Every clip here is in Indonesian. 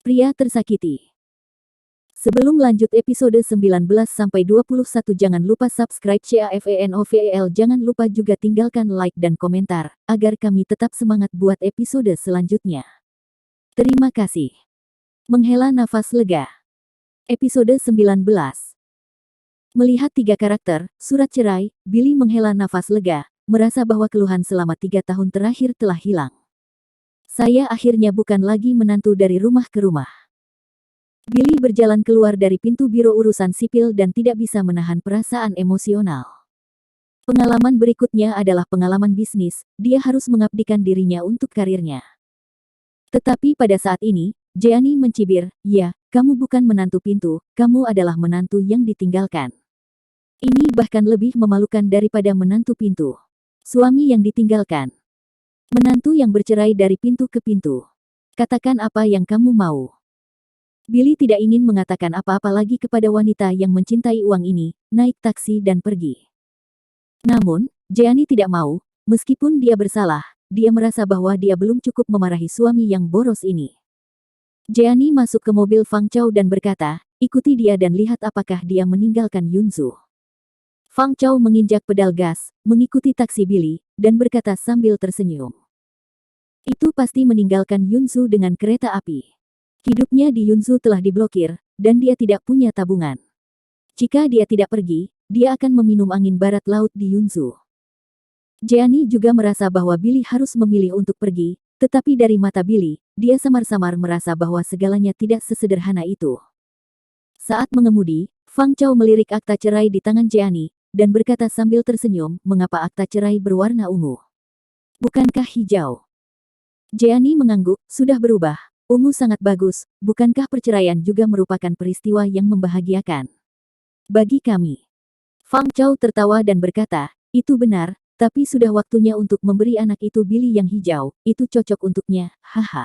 Pria tersakiti. Sebelum lanjut episode 19-21 jangan lupa subscribe channel, jangan lupa juga tinggalkan like dan komentar, agar kami tetap semangat buat episode selanjutnya. Terima kasih. Menghela nafas lega. Episode 19. Melihat 3 karakter, surat cerai, Billy menghela nafas lega, merasa bahwa keluhan selama 3 tahun terakhir telah hilang. Saya akhirnya bukan lagi menantu dari rumah ke rumah. Billy berjalan keluar dari pintu biro urusan sipil dan tidak bisa menahan perasaan emosional. Pengalaman berikutnya adalah pengalaman bisnis, dia harus mengabdikan dirinya untuk karirnya. Tetapi pada saat ini, Jeannie mencibir, "Ya, kamu bukan menantu pintu, kamu adalah menantu yang ditinggalkan. Ini bahkan lebih memalukan daripada menantu pintu. Suami yang ditinggalkan. Menantu yang bercerai dari pintu ke pintu. Katakan apa yang kamu mau." Billy tidak ingin mengatakan apa-apa lagi kepada wanita yang mencintai uang ini, naik taksi dan pergi. Namun, Jeannie tidak mau, meskipun dia bersalah, dia merasa bahwa dia belum cukup memarahi suami yang boros ini. Jeannie masuk ke mobil Fang Chao dan berkata, "Ikuti dia dan lihat apakah dia meninggalkan Yunzu." Fang Chao menginjak pedal gas, mengikuti taksi Billy, dan berkata sambil tersenyum. Itu pasti meninggalkan Yunzu dengan kereta api. Hidupnya di Yunzu telah diblokir, dan dia tidak punya tabungan. Jika dia tidak pergi, dia akan meminum angin barat laut di Yunzu. Jeannie juga merasa bahwa Billy harus memilih untuk pergi, tetapi dari mata Billy, dia samar-samar merasa bahwa segalanya tidak sesederhana itu. Saat mengemudi, Fang Chao melirik akta cerai di tangan Jeannie, dan berkata sambil tersenyum, "Mengapa akta cerai berwarna ungu? Bukankah hijau?" Jeannie mengangguk, "Sudah berubah. Ungu sangat bagus, bukankah perceraian juga merupakan peristiwa yang membahagiakan? Bagi kami." Fang Chao tertawa dan berkata, "Itu benar, tapi sudah waktunya untuk memberi anak itu Billy yang hijau, itu cocok untuknya, haha."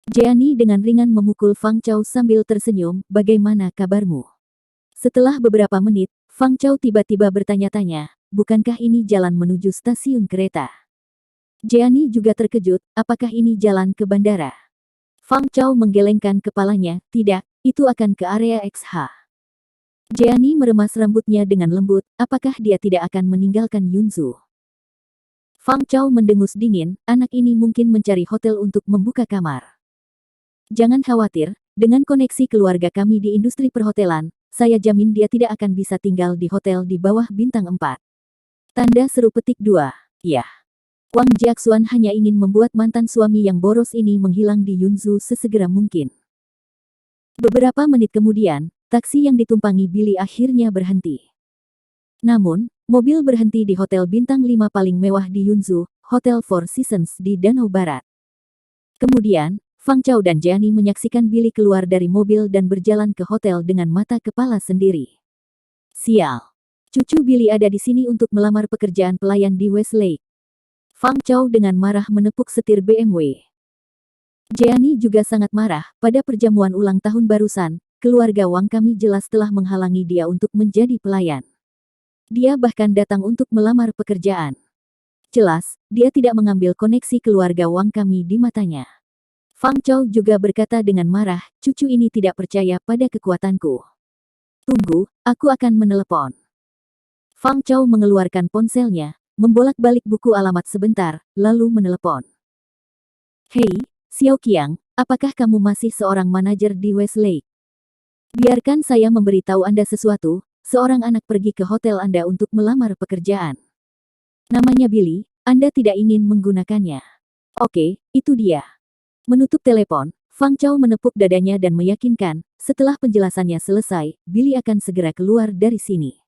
Jeannie dengan ringan memukul Fang Chao sambil tersenyum, "Bagaimana kabarmu?" Setelah beberapa menit, Fang Chao tiba-tiba bertanya-tanya, "Bukankah ini jalan menuju stasiun kereta?" Jeannie juga terkejut, "Apakah ini jalan ke bandara?" Fang Chao menggelengkan kepalanya, "Tidak, itu akan ke area XH." Jeannie meremas rambutnya dengan lembut, apakah dia tidak akan meninggalkan Yunzu? Fang Chao mendengus dingin, "Anak ini mungkin mencari hotel untuk membuka kamar." "Jangan khawatir, dengan koneksi keluarga kami di industri perhotelan, saya jamin dia tidak akan bisa tinggal di hotel di bawah bintang 4. Tanda seru petik 2. Ya. Wang Jiaxuan hanya ingin membuat mantan suami yang boros ini menghilang di Yunzu sesegera mungkin. Beberapa menit kemudian, taksi yang ditumpangi Billy akhirnya berhenti. Namun, mobil berhenti di hotel bintang 5 paling mewah di Yunzu, Hotel Four Seasons di Danau Barat. Kemudian, Fang Chao dan Jeannie menyaksikan Billy keluar dari mobil dan berjalan ke hotel dengan mata kepala sendiri. Sial. Cucu Billy ada di sini untuk melamar pekerjaan pelayan di Westlake. Fang Chao dengan marah menepuk setir BMW. Jeannie juga sangat marah, pada perjamuan ulang tahun barusan, keluarga Wang kami jelas telah menghalangi dia untuk menjadi pelayan. Dia bahkan datang untuk melamar pekerjaan. Jelas, dia tidak mengambil koneksi keluarga Wang kami di matanya. Fang Chao juga berkata dengan marah, "Cucu ini tidak percaya pada kekuatanku. Tunggu, aku akan menelepon." Fang Chao mengeluarkan ponselnya, membolak-balik buku alamat sebentar, lalu menelepon. "Hei, Xiao Qiang, apakah kamu masih seorang manajer di Westlake? Biarkan saya memberitahu Anda sesuatu, seorang anak pergi ke hotel Anda untuk melamar pekerjaan. Namanya Billy, Anda tidak ingin menggunakannya. Oke, itu dia." Menutup telepon, Fang Chao menepuk dadanya dan meyakinkan, setelah penjelasannya selesai, Billy akan segera keluar dari sini.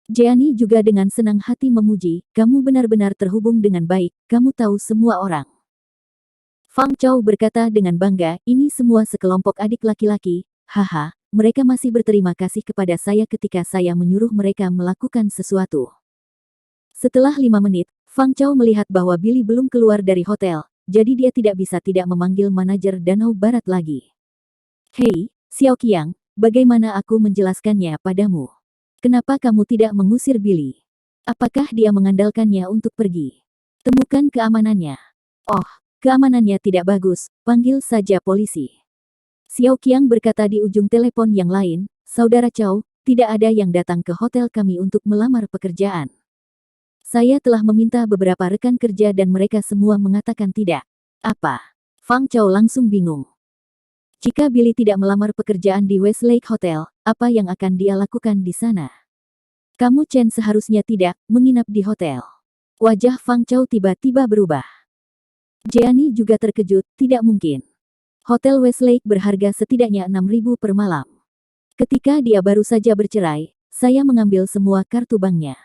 Jeannie juga dengan senang hati memuji, "Kamu benar-benar terhubung dengan baik, kamu tahu semua orang." Fang Chao berkata dengan bangga, "Ini semua sekelompok adik laki-laki, haha, mereka masih berterima kasih kepada saya ketika saya menyuruh mereka melakukan sesuatu." Setelah 5 menit, Fang Chao melihat bahwa Billy belum keluar dari hotel, jadi dia tidak bisa tidak memanggil manajer Danau Barat lagi. "Hei, Xiao Qiang, bagaimana aku menjelaskannya padamu? Kenapa kamu tidak mengusir Billy? Apakah dia mengandalkannya untuk pergi? Temukan keamanannya." "Oh, keamanannya tidak bagus, panggil saja polisi." Xiao Qiang berkata di ujung telepon yang lain, Saudara Chow, tidak ada yang datang ke hotel kami untuk melamar pekerjaan. Saya telah meminta beberapa rekan kerja dan mereka semua mengatakan tidak. Apa? Fang Chow langsung bingung. Jika Billy tidak melamar pekerjaan di Westlake Hotel, apa yang akan dia lakukan di sana? Kamu Chen seharusnya tidak menginap di hotel. Wajah Fang Chow tiba-tiba berubah. Jeannie juga terkejut, tidak mungkin. Hotel Westlake berharga setidaknya 6.000 per malam. Ketika dia baru saja bercerai, saya mengambil semua kartu banknya.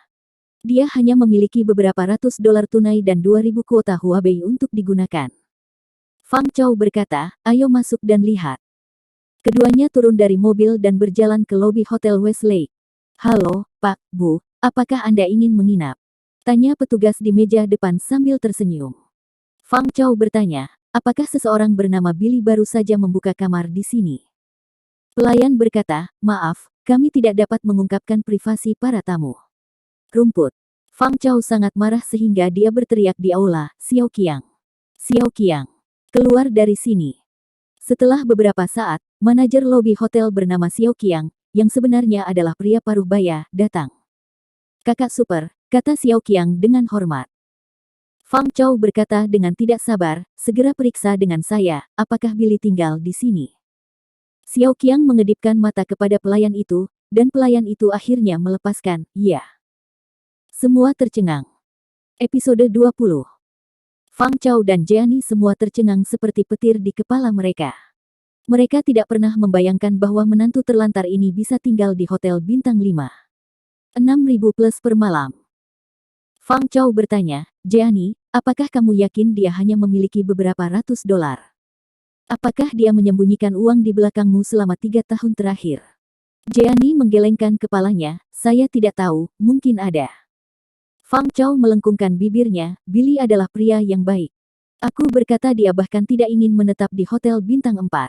Dia hanya memiliki beberapa ratus dolar tunai dan 2.000 kuota Huabei untuk digunakan. Fang Chow berkata, ayo masuk dan lihat. Keduanya turun dari mobil dan berjalan ke lobi Hotel Westlake. Halo, Pak, Bu, apakah Anda ingin menginap? Tanya petugas di meja depan sambil tersenyum. Fang Chow bertanya, apakah seseorang bernama Billy baru saja membuka kamar di sini? Pelayan berkata, maaf, kami tidak dapat mengungkapkan privasi para tamu. Rumput. Fang Chow sangat marah sehingga dia berteriak di aula, Xiao Qiang. Xiao Qiang, keluar dari sini. Setelah beberapa saat, manajer lobi hotel bernama Xiao Qiang, yang sebenarnya adalah pria paruh baya, datang. Kakak super, kata Xiao Qiang dengan hormat. Fang Chow berkata dengan tidak sabar, segera periksa dengan saya, apakah Billy tinggal di sini. Xiao Qiang mengedipkan mata kepada pelayan itu, dan pelayan itu akhirnya melepaskan, iya. Semua tercengang. Episode 20. Fang Chow dan Jeannie semua tercengang seperti petir di kepala mereka. Mereka tidak pernah membayangkan bahwa menantu terlantar ini bisa tinggal di hotel bintang 5. 6.000 plus per malam. Fang Chow bertanya, Jeannie, apakah kamu yakin dia hanya memiliki beberapa ratus dolar? Apakah dia menyembunyikan uang di belakangmu selama 3 tahun terakhir? Jeannie menggelengkan kepalanya, saya tidak tahu, mungkin ada. Fang Chow melengkungkan bibirnya, Billy adalah pria yang baik. Aku berkata dia bahkan tidak ingin menetap di hotel bintang 4.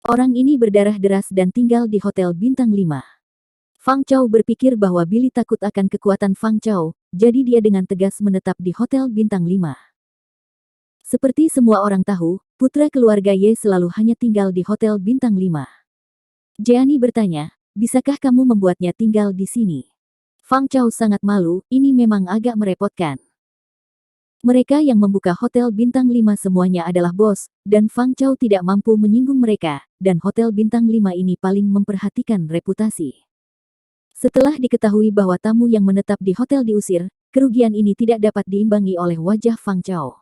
Orang ini berdarah deras dan tinggal di hotel bintang 5. Fang Chow berpikir bahwa Billy takut akan kekuatan Fang Chow, jadi dia dengan tegas menetap di hotel bintang 5. Seperti semua orang tahu, putra keluarga Ye selalu hanya tinggal di hotel bintang 5. Jeannie bertanya, bisakah kamu membuatnya tinggal di sini? Fang Chow sangat malu, ini memang agak merepotkan. Mereka yang membuka hotel bintang 5 semuanya adalah bos, dan Fang Chow tidak mampu menyinggung mereka, dan hotel bintang 5 ini paling memperhatikan reputasi. Setelah diketahui bahwa tamu yang menetap di hotel diusir, kerugian ini tidak dapat diimbangi oleh wajah Fang Chow.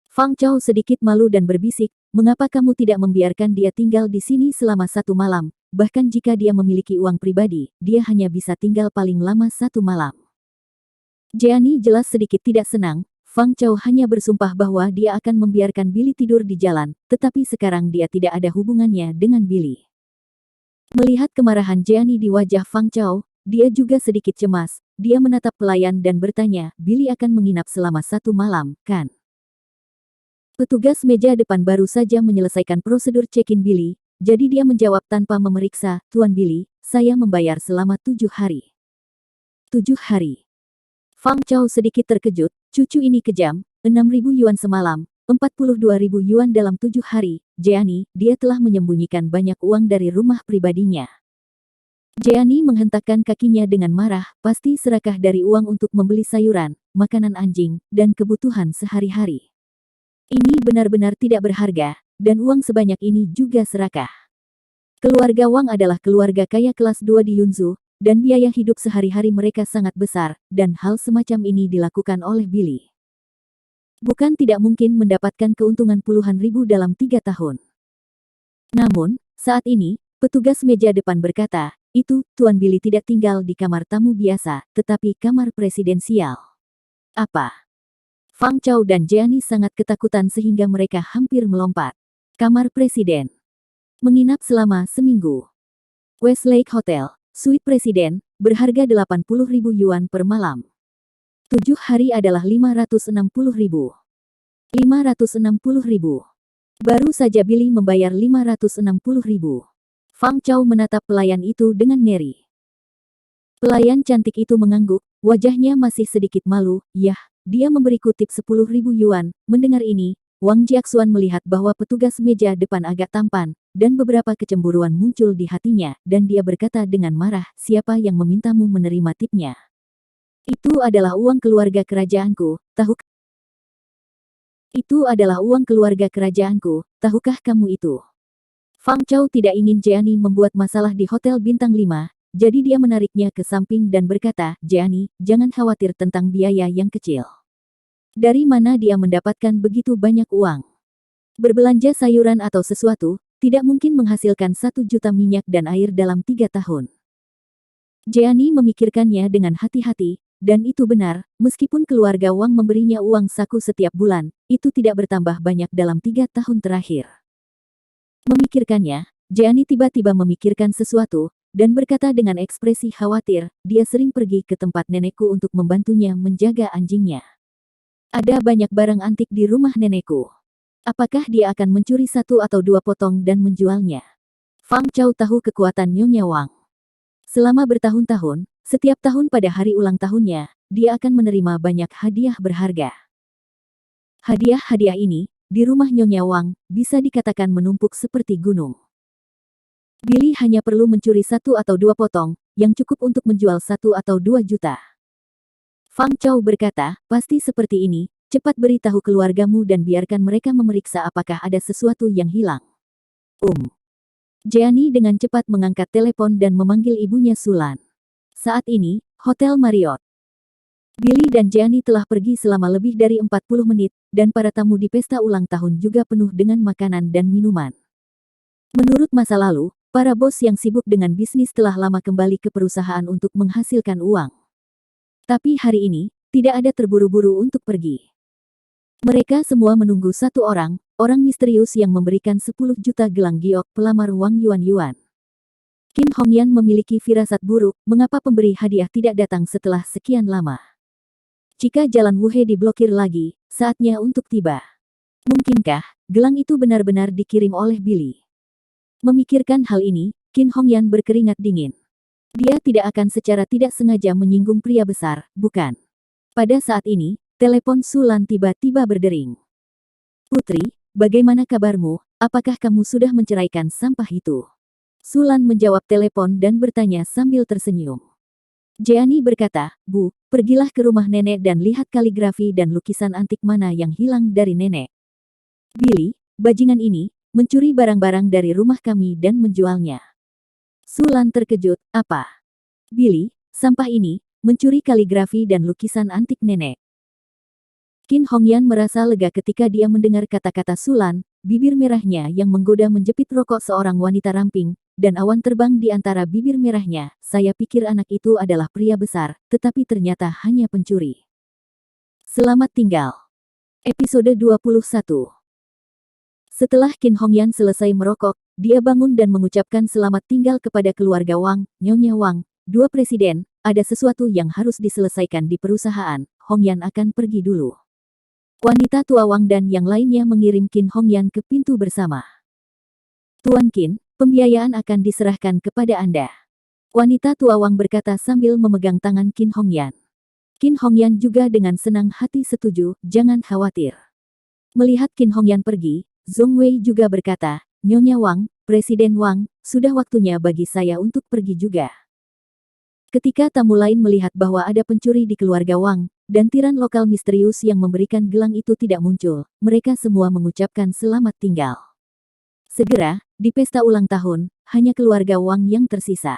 Fang Chow sedikit malu dan berbisik, mengapa kamu tidak membiarkan dia tinggal di sini selama 1 malam? Bahkan jika dia memiliki uang pribadi, dia hanya bisa tinggal paling lama 1 malam. Jeannie jelas sedikit tidak senang, Fang Chow hanya bersumpah bahwa dia akan membiarkan Billy tidur di jalan, tetapi sekarang dia tidak ada hubungannya dengan Billy. Melihat kemarahan Jeannie di wajah Fang Chow, dia juga sedikit cemas, dia menatap pelayan dan bertanya, Billy akan menginap selama 1 malam, kan? Petugas meja depan baru saja menyelesaikan prosedur check-in Billy, jadi dia menjawab tanpa memeriksa, Tuan Billy, saya membayar selama 7 hari. 7 hari. Fang Chow sedikit terkejut, cucu ini kejam, 6.000 yuan semalam, 42.000 yuan dalam 7 hari, Jeannie, dia telah menyembunyikan banyak uang dari rumah pribadinya. Jeannie menghentakkan kakinya dengan marah, pasti serakah dari uang untuk membeli sayuran, makanan anjing, dan kebutuhan sehari-hari. Ini benar-benar tidak berharga, dan uang sebanyak ini juga serakah. Keluarga Wang adalah keluarga kaya kelas 2 di Yunzhou, dan biaya hidup sehari-hari mereka sangat besar, dan hal semacam ini dilakukan oleh Billy. Bukan tidak mungkin mendapatkan keuntungan puluhan ribu dalam 3 tahun. Namun, saat ini, petugas meja depan berkata, itu, Tuan Billy tidak tinggal di kamar tamu biasa, tetapi kamar presidensial. Apa? Fang Chow dan Jeannie sangat ketakutan sehingga mereka hampir melompat. Kamar presiden. Menginap selama seminggu. Westlake Hotel, suite presiden, berharga 80.000 yuan per malam. 7 hari adalah 560.000. 560.000. Baru saja Billy membayar 560.000. Fang Chow menatap pelayan itu dengan ngeri. Pelayan cantik itu mengangguk, wajahnya masih sedikit malu, yah, dia memberiku tip 10.000 yuan. Mendengar ini, Wang Jiaxuan melihat bahwa petugas meja depan agak tampan, dan beberapa kecemburuan muncul di hatinya, dan dia berkata dengan marah, siapa yang memintamu menerima tipnya? Itu adalah uang keluarga kerajaanku, Itu adalah uang keluarga kerajaanku, tahukah kamu itu? Fang Chao tidak ingin Jeani membuat masalah di Hotel Bintang 5, jadi dia menariknya ke samping dan berkata, Jeani, jangan khawatir tentang biaya yang kecil. Dari mana dia mendapatkan begitu banyak uang? Berbelanja sayuran atau sesuatu, tidak mungkin menghasilkan 1 juta minyak dan air dalam 3 tahun. Jeani memikirkannya dengan hati-hati, dan itu benar, meskipun keluarga Wang memberinya uang saku setiap bulan, itu tidak bertambah banyak dalam 3 tahun terakhir. Memikirkannya, Jeani tiba-tiba memikirkan sesuatu, dan berkata dengan ekspresi khawatir, dia sering pergi ke tempat nenekku untuk membantunya menjaga anjingnya. Ada banyak barang antik di rumah nenekku. Apakah dia akan mencuri 1 atau 2 potong dan menjualnya? Fang Chao tahu kekuatan Nyonya Wang. Selama bertahun-tahun, setiap tahun pada hari ulang tahunnya, dia akan menerima banyak hadiah berharga. Hadiah-hadiah ini, di rumah Nyonya Wang, bisa dikatakan menumpuk seperti gunung. Billy hanya perlu mencuri 1 atau 2 potong, yang cukup untuk menjual 1 atau 2 juta. Fang Chao berkata, pasti seperti ini, cepat beritahu keluargamu dan biarkan mereka memeriksa apakah ada sesuatu yang hilang. Jeani dengan cepat mengangkat telepon dan memanggil ibunya Sulan. Saat ini, Hotel Marriott. Billy dan Jeani telah pergi selama lebih dari 40 menit, dan para tamu di pesta ulang tahun juga penuh dengan makanan dan minuman. Menurut masa lalu, para bos yang sibuk dengan bisnis telah lama kembali ke perusahaan untuk menghasilkan uang. Tapi hari ini, tidak ada terburu-buru untuk pergi. Mereka semua menunggu satu orang misterius yang memberikan 10 juta gelang giok pelamar Wang Yuan. Qin Hongyan memiliki firasat buruk, mengapa pemberi hadiah tidak datang setelah sekian lama. Jika jalan Wuhe diblokir lagi, saatnya untuk tiba. Mungkinkah, gelang itu benar-benar dikirim oleh Billy? Memikirkan hal ini, Qin Hongyan berkeringat dingin. Dia tidak akan secara tidak sengaja menyinggung pria besar, bukan? Pada saat ini, telepon Sulan tiba-tiba berdering. Putri, bagaimana kabarmu? Apakah kamu sudah menceraikan sampah itu? Sulan menjawab telepon dan bertanya sambil tersenyum. Jeani berkata, Bu, pergilah ke rumah nenek dan lihat kaligrafi dan lukisan antik mana yang hilang dari nenek. Billy, bajingan ini, mencuri barang-barang dari rumah kami dan menjualnya. Sulan terkejut, apa? Billy, sampah ini, mencuri kaligrafi dan lukisan antik nenek. Qin Hongyan merasa lega ketika dia mendengar kata-kata Sulan, bibir merahnya yang menggoda menjepit rokok seorang wanita ramping, dan awan terbang di antara bibir merahnya. Saya pikir anak itu adalah pria besar, tetapi ternyata hanya pencuri. Selamat tinggal. Episode 21. Setelah Qin Hongyan selesai merokok, dia bangun dan mengucapkan selamat tinggal kepada keluarga Wang, Nyonya Wang, dua presiden, ada sesuatu yang harus diselesaikan di perusahaan, Hongyan akan pergi dulu. Wanita tua Wang dan yang lainnya mengirim Qin Hongyan ke pintu bersama. Tuan Qin, pembiayaan akan diserahkan kepada Anda. Wanita tua Wang berkata sambil memegang tangan Qin Hongyan. Qin Hongyan juga dengan senang hati setuju, jangan khawatir. Melihat Qin Hongyan pergi, Zhong Wei juga berkata, Nyonya Wang, Presiden Wang, sudah waktunya bagi saya untuk pergi juga. Ketika tamu lain melihat bahwa ada pencuri di keluarga Wang, dan tiran lokal misterius yang memberikan gelang itu tidak muncul, mereka semua mengucapkan selamat tinggal. Segera, di pesta ulang tahun, hanya keluarga Wang yang tersisa.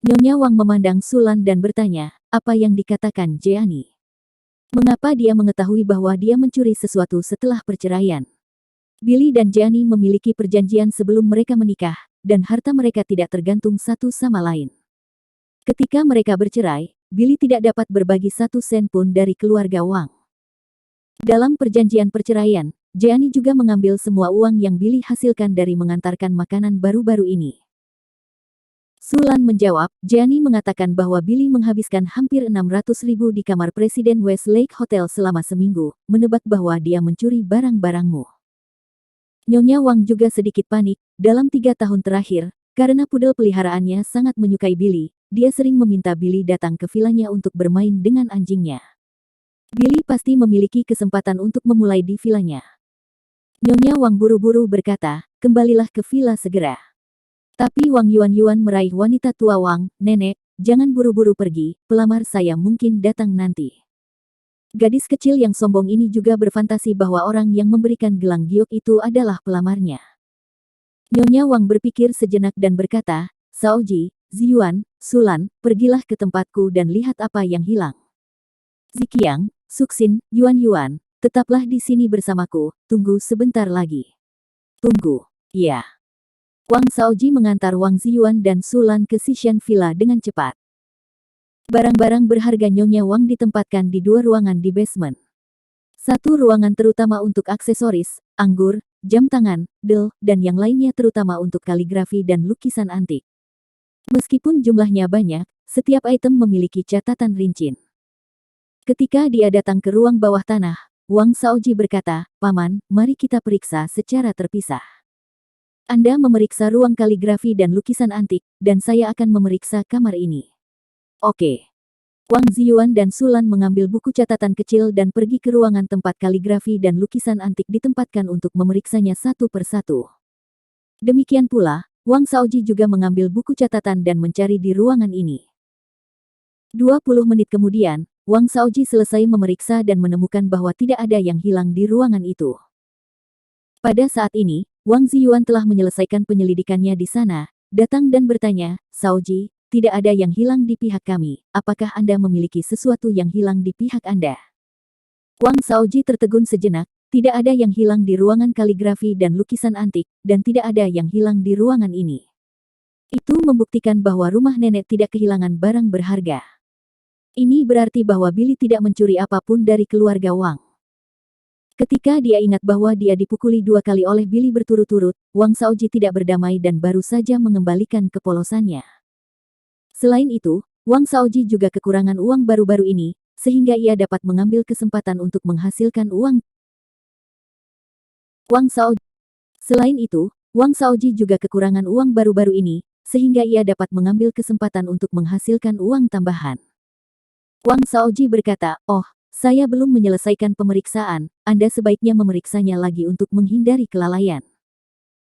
Nyonya Wang memandang Sulan dan bertanya, apa yang dikatakan Jeani? Mengapa dia mengetahui bahwa dia mencuri sesuatu setelah perceraian? Billy dan Jeani memiliki perjanjian sebelum mereka menikah, dan harta mereka tidak tergantung satu sama lain. Ketika mereka bercerai, Billy tidak dapat berbagi 1 sen pun dari keluarga Wang. Dalam perjanjian perceraian, Jeani juga mengambil semua uang yang Billy hasilkan dari mengantarkan makanan baru-baru ini. Sulan menjawab, Jeani mengatakan bahwa Billy menghabiskan hampir 600.000 di kamar Presiden Westlake Hotel selama seminggu, menebak bahwa dia mencuri barang-barangmu. Nyonya Wang juga sedikit panik, dalam 3 tahun terakhir, karena pudel peliharaannya sangat menyukai Billy, dia sering meminta Billy datang ke vilanya untuk bermain dengan anjingnya. Billy pasti memiliki kesempatan untuk memulai di vilanya. Nyonya Wang buru-buru berkata, kembalilah ke villa segera. Tapi Wang Yuan meraih wanita tua Wang, nenek, jangan buru-buru pergi, pelamar saya mungkin datang nanti. Gadis kecil yang sombong ini juga berfantasi bahwa orang yang memberikan gelang giok itu adalah pelamarnya. Nyonya Wang berpikir sejenak dan berkata, Saoji, Ziyuan, Sulan, pergilah ke tempatku dan lihat apa yang hilang. Ziqiang, Suxin, Yuan, tetaplah di sini bersamaku, tunggu sebentar lagi. Tunggu. Ya. Wang Saoji mengantar Wang Ziyuan dan Sulan ke Xishan Villa dengan cepat. Barang-barang berharga Nyonya Wang ditempatkan di 2 ruangan di basement. Satu ruangan terutama untuk aksesoris, anggur, jam tangan, del, dan yang lainnya terutama untuk kaligrafi dan lukisan antik. Meskipun jumlahnya banyak, setiap item memiliki catatan rinci. Ketika dia datang ke ruang bawah tanah, Wang Saoji berkata, Paman, mari kita periksa secara terpisah. Anda memeriksa ruang kaligrafi dan lukisan antik, dan saya akan memeriksa kamar ini. Oke. Wang Ziyuan dan Sulan mengambil buku catatan kecil dan pergi ke ruangan tempat kaligrafi dan lukisan antik ditempatkan untuk memeriksanya satu persatu. Demikian pula, Wang Saoji juga mengambil buku catatan dan mencari di ruangan ini. 20 menit kemudian, Wang Saoji selesai memeriksa dan menemukan bahwa tidak ada yang hilang di ruangan itu. Pada saat ini, Wang Ziyuan telah menyelesaikan penyelidikannya di sana, datang dan bertanya, Saoji, tidak ada yang hilang di pihak kami, apakah Anda memiliki sesuatu yang hilang di pihak Anda? Wang Saoji tertegun sejenak, tidak ada yang hilang di ruangan kaligrafi dan lukisan antik, dan tidak ada yang hilang di ruangan ini. Itu membuktikan bahwa rumah nenek tidak kehilangan barang berharga. Ini berarti bahwa Billy tidak mencuri apapun dari keluarga Wang. Ketika dia ingat bahwa dia dipukuli 2 kali oleh Billy berturut-turut, Wang Saoji tidak berdamai dan baru saja mengembalikan kepolosannya. Selain itu, Wang Saoji juga kekurangan uang baru-baru ini, sehingga ia dapat mengambil kesempatan untuk menghasilkan uang. Selain itu, Wang Saoji juga kekurangan uang baru-baru ini, sehingga ia dapat mengambil kesempatan untuk menghasilkan uang tambahan. Wang Saoji berkata, oh, saya belum menyelesaikan pemeriksaan, Anda sebaiknya memeriksanya lagi untuk menghindari kelalaian.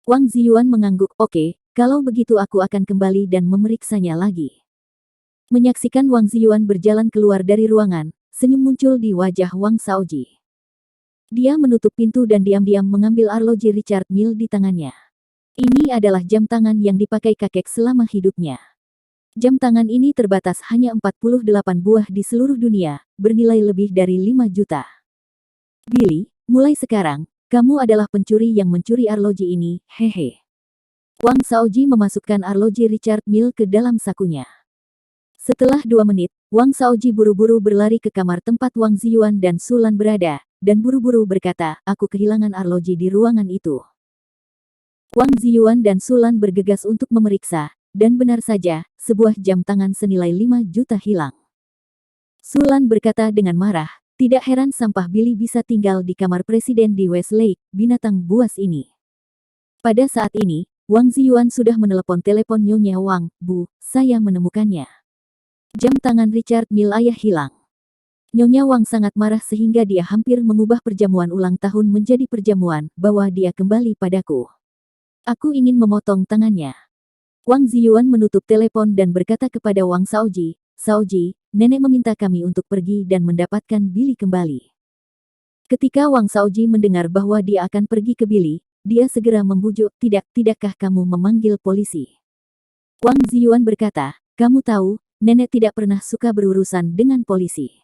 Wang Ziyuan mengangguk, oke, kalau begitu aku akan kembali dan memeriksanya lagi. Menyaksikan Wang Ziyuan berjalan keluar dari ruangan, senyum muncul di wajah Wang Saoji. Dia menutup pintu dan diam-diam mengambil arloji Richard Mille di tangannya. Ini adalah jam tangan yang dipakai kakek selama hidupnya. Jam tangan ini terbatas hanya 48 buah di seluruh dunia, bernilai lebih dari 5 juta. Billy, mulai sekarang, kamu adalah pencuri yang mencuri arloji ini, hehe. Wang Saoji memasukkan arloji Richard Mille ke dalam sakunya. Setelah 2 menit, Wang Saoji buru-buru berlari ke kamar tempat Wang Ziyuan dan Sulan berada, dan buru-buru berkata, aku kehilangan arloji di ruangan itu. Wang Ziyuan dan Sulan bergegas untuk memeriksa, dan benar saja, sebuah jam tangan senilai 5 juta hilang. Sulan berkata dengan marah, tidak heran sampah Billy bisa tinggal di kamar presiden di Westlake, binatang buas ini. Pada saat ini, Wang Ziyuan sudah menelepon telepon Nyonya Wang, Bu, saya menemukannya. Jam tangan Richard Mille ayah hilang. Nyonya Wang sangat marah sehingga dia hampir mengubah perjamuan ulang tahun menjadi perjamuan, bahwa dia kembali padaku. Aku ingin memotong tangannya. Wang Ziyuan menutup telepon dan berkata kepada Wang Saoji, Saoji, nenek meminta kami untuk pergi dan mendapatkan Billy kembali. Ketika Wang Saoji mendengar bahwa dia akan pergi ke Billy, dia segera membujuk, tidakkah kamu memanggil polisi? Wang Ziyuan berkata, kamu tahu, nenek tidak pernah suka berurusan dengan polisi.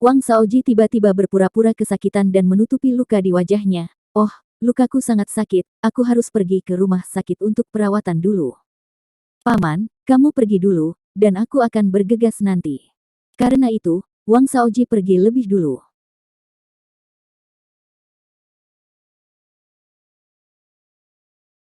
Wang Saoji tiba-tiba berpura-pura kesakitan dan menutupi luka di wajahnya. Oh, lukaku sangat sakit, aku harus pergi ke rumah sakit untuk perawatan dulu. Paman, kamu pergi dulu, dan aku akan bergegas nanti. Karena itu, Wang Saoji pergi lebih dulu.